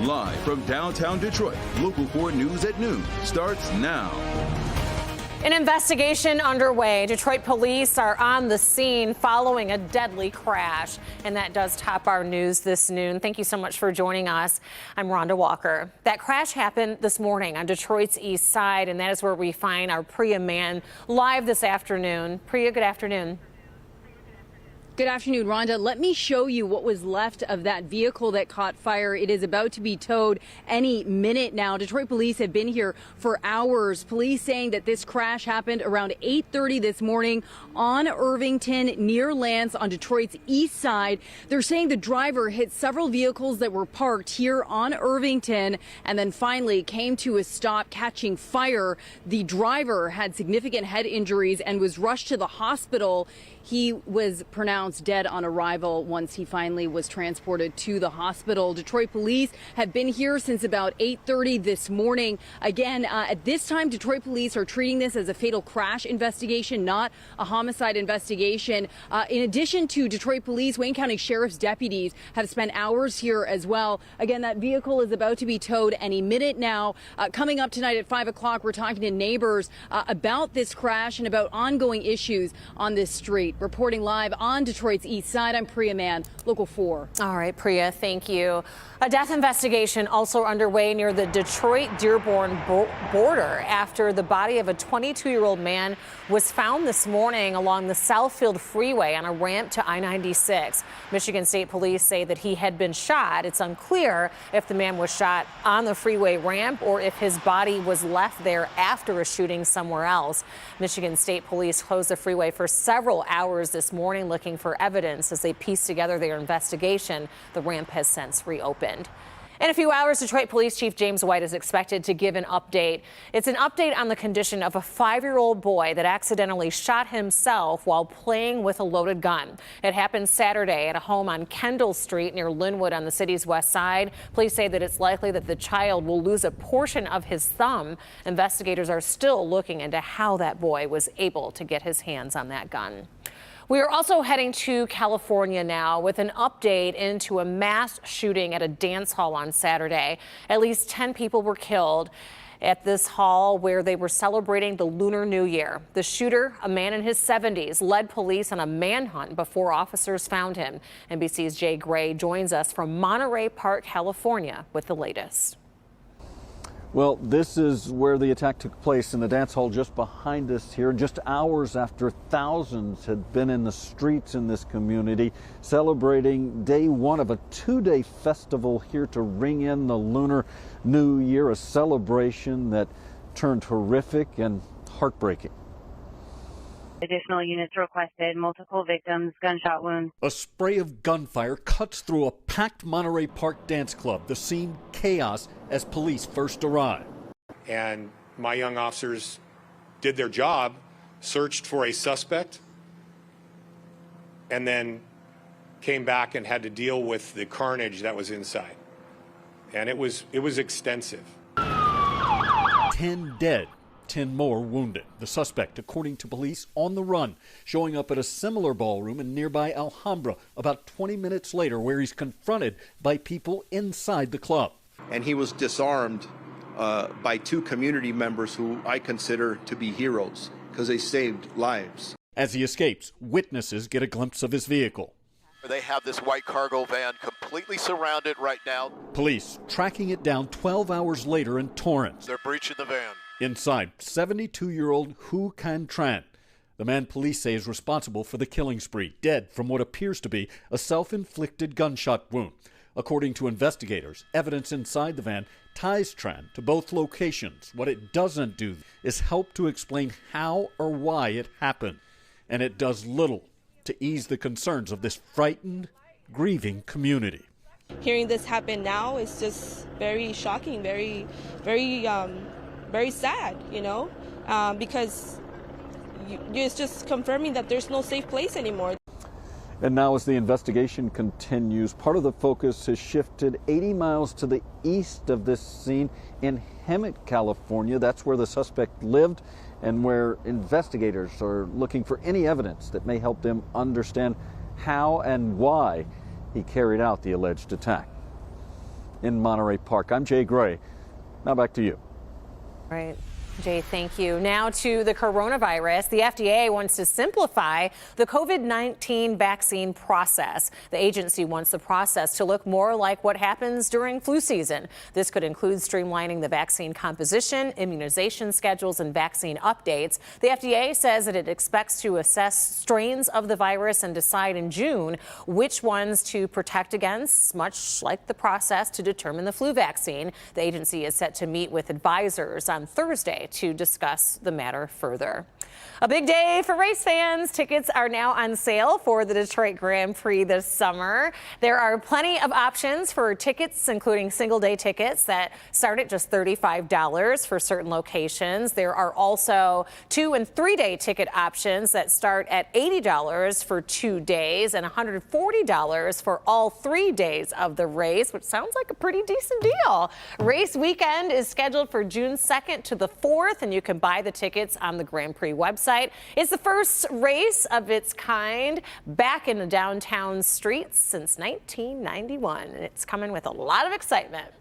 Live from downtown Detroit, Local 4 News at noon starts now. An investigation underway. Detroit police are on the scene following a deadly crash. And that does top our news this noon. Thank you so much for joining us. I'm Rhonda Walker. That crash happened this morning on Detroit's east side, and that is where we find our Priya man live this afternoon. Priya, good afternoon. Good afternoon, Rhonda. Let me show you what was left of that vehicle that caught fire. It is about to be towed any minute now. Detroit police have been here for hours. Police saying that this crash happened around 8:30 this morning on Irvington near Lance on Detroit's east side. They're saying the driver hit several vehicles that were parked here on Irvington and then finally came to a stop, catching fire. The driver had significant head injuries and was rushed to the hospital. He was pronounced dead on arrival once he finally was transported to the hospital. Detroit police have been here since about 8:30 this morning. Again, at this time, Detroit police are treating this as a fatal crash investigation, not a homicide investigation. In addition to Detroit police, Wayne County Sheriff's deputies have spent hours here as well. Again, that vehicle is about to be towed any minute now. Coming up tonight at 5 o'clock, we're talking to neighbors about this crash and about ongoing issues on this street. Reporting live on Detroit's east side, I'm Priya Mann, Local 4. All right, Priya, thank you. A death investigation also underway near the Detroit-Dearborn border after the body of a 22-year-old man was found this morning along the Southfield Freeway on a ramp to I-96. Michigan State Police say that he had been shot. It's unclear if the man was shot on the freeway ramp or if his body was left there after a shooting somewhere else. Michigan State Police closed the freeway for several hours this morning looking for evidence as they piece together their investigation. The ramp has since reopened. In a few hours, Detroit Police Chief James White is expected to give an update. It's an update on the condition of a 5-year-old boy that accidentally shot himself while playing with a loaded gun. It happened Saturday at a home on Kendall Street near Linwood on the city's west side. Police say that it's likely that the child will lose a portion of his thumb. Investigators are still looking into how that boy was able to get his hands on that gun. We are also heading to California now with an update into a mass shooting at a dance hall on Saturday. At least 10 people were killed at this hall where they were celebrating the Lunar New Year. The shooter, a man in his 70s, led police on a manhunt before officers found him. NBC's Jay Gray joins us from Monterey Park, California with the latest. Well, this is where the attack took place, in the dance hall just behind us here, just hours after thousands had been in the streets in this community celebrating day one of a 2-day festival here to ring in the Lunar New Year, a celebration that turned horrific and heartbreaking. Additional units requested, multiple victims, gunshot wounds. A spray of gunfire cuts through a packed Monterey Park dance club. The scene chaos as police first arrive. And my young officers did their job, searched for a suspect, and then came back and had to deal with the carnage that was inside. And it was extensive. 10 dead. 10 more wounded. The suspect, according to police, on the run, showing up at a similar ballroom in nearby Alhambra about 20 minutes later, where he's confronted by people inside the club. And he was disarmed by 2 community members who I consider to be heroes because they saved lives. As he escapes, witnesses get a glimpse of his vehicle. They have this white cargo van completely surrounded right now. Police tracking it down 12 hours later in Torrance. They're breaching the van. Inside, 72-year-old Hu Can Tran, the man police say is responsible for the killing spree, dead from what appears to be a self-inflicted gunshot wound. According to investigators, evidence inside the van ties Tran to both locations. What it doesn't do is help to explain how or why it happened, and it does little to ease the concerns of this frightened, grieving community. Hearing this happen now is just very shocking, very sad, you know, because it's just confirming that there's no safe place anymore. And now as the investigation continues, part of the focus has shifted 80 miles to the east of this scene in Hemet, California. That's where the suspect lived and where investigators are looking for any evidence that may help them understand how and why he carried out the alleged attack. in Monterey Park. I'm Jay Gray. Now back to you. Right. Jay, thank you. Now to the coronavirus. The FDA wants to simplify the COVID-19 vaccine process. The agency wants the process to look more like what happens during flu season. This could include streamlining the vaccine composition, immunization schedules, and vaccine updates. The FDA says that it expects to assess strains of the virus and decide in June which ones to protect against, much like the process to determine the flu vaccine. The agency is set to meet with advisors on Thursday to discuss the matter further. A big day for race fans. Tickets are now on sale for the Detroit Grand Prix this summer. There are plenty of options for tickets, including single-day tickets that start at just $35 for certain locations. There are also 2- and 3-day ticket options that start at $80 for 2 days and $140 for all 3 days of the race, which sounds like a pretty decent deal. Race weekend is scheduled for June 2nd to the 4th, and you can buy the tickets on the Grand Prix website. It's the first race of its kind back in the downtown streets since 1991, and it's coming with a lot of excitement.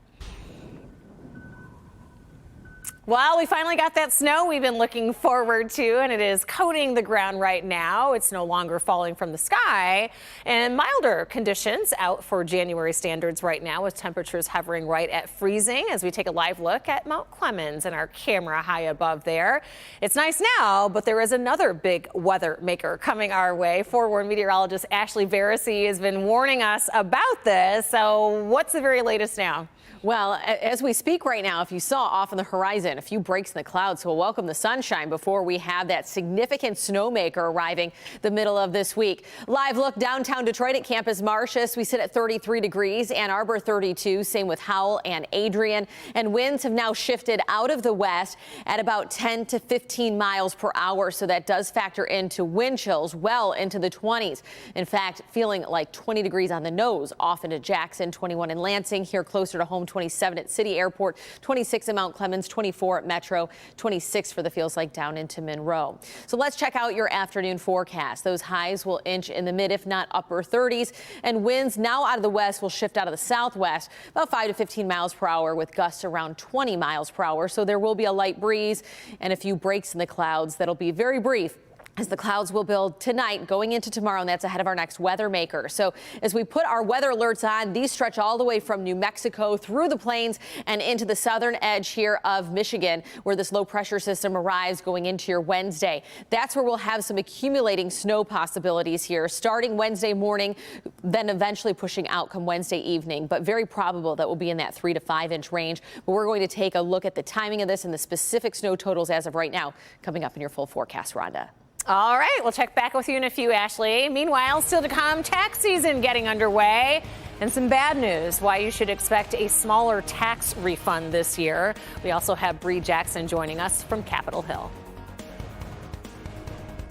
Well, we finally got that snow we've been looking forward to, and it is coating the ground right now. It's no longer falling from the sky, and milder conditions out for January standards right now, with temperatures hovering right at freezing as we take a live look at Mount Clemens and our camera high above there. It's nice now, but there is another big weather maker coming our way. Forewarned meteorologist Ashley Verisi has been warning us about this. So what's the very latest now? Well, as we speak right now, if you saw off on the horizon, a few breaks in the clouds, so we'll welcome the sunshine before we have that significant snowmaker arriving the middle of this week. Live look downtown Detroit at Campus Martius. We sit at 33 degrees, Ann Arbor 32, same with Howell and Adrian. And winds have now shifted out of the west at about 10 to 15 miles per hour. So that does factor into wind chills well into the 20s. In fact, feeling like 20 degrees on the nose off into Jackson, 21 in Lansing, here closer to home, 27 at City Airport, 26 at Mount Clemens, 24 at Metro, 26 for the feels like down into Monroe. So let's check out your afternoon forecast. Those highs will inch in the mid, if not upper 30s, and winds now out of the west will shift out of the southwest about 5 to 15 miles per hour with gusts around 20 miles per hour. So there will be a light breeze and a few breaks in the clouds that'll be very brief, as the clouds will build tonight going into tomorrow, and that's ahead of our next weather maker. So as we put our weather alerts on, these stretch all the way from New Mexico through the plains and into the southern edge here of Michigan, where this low pressure system arrives going into your Wednesday. That's where we'll have some accumulating snow possibilities here starting Wednesday morning, then eventually pushing out come Wednesday evening, but very probable that will be in that 3 to 5 inch range. But we're going to take a look at the timing of this and the specific snow totals as of right now coming up in your full forecast, Rhonda. All right, we'll check back with you in a few, Ashley. Meanwhile, still to come, tax season getting underway. And some bad news, why you should expect a smaller tax refund this year. We also have Bree Jackson joining us from Capitol Hill.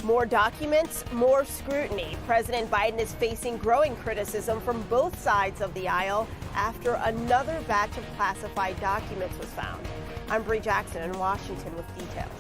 More documents, more scrutiny. President Biden is facing growing criticism from both sides of the aisle after another batch of classified documents was found. I'm Bree Jackson in Washington with details.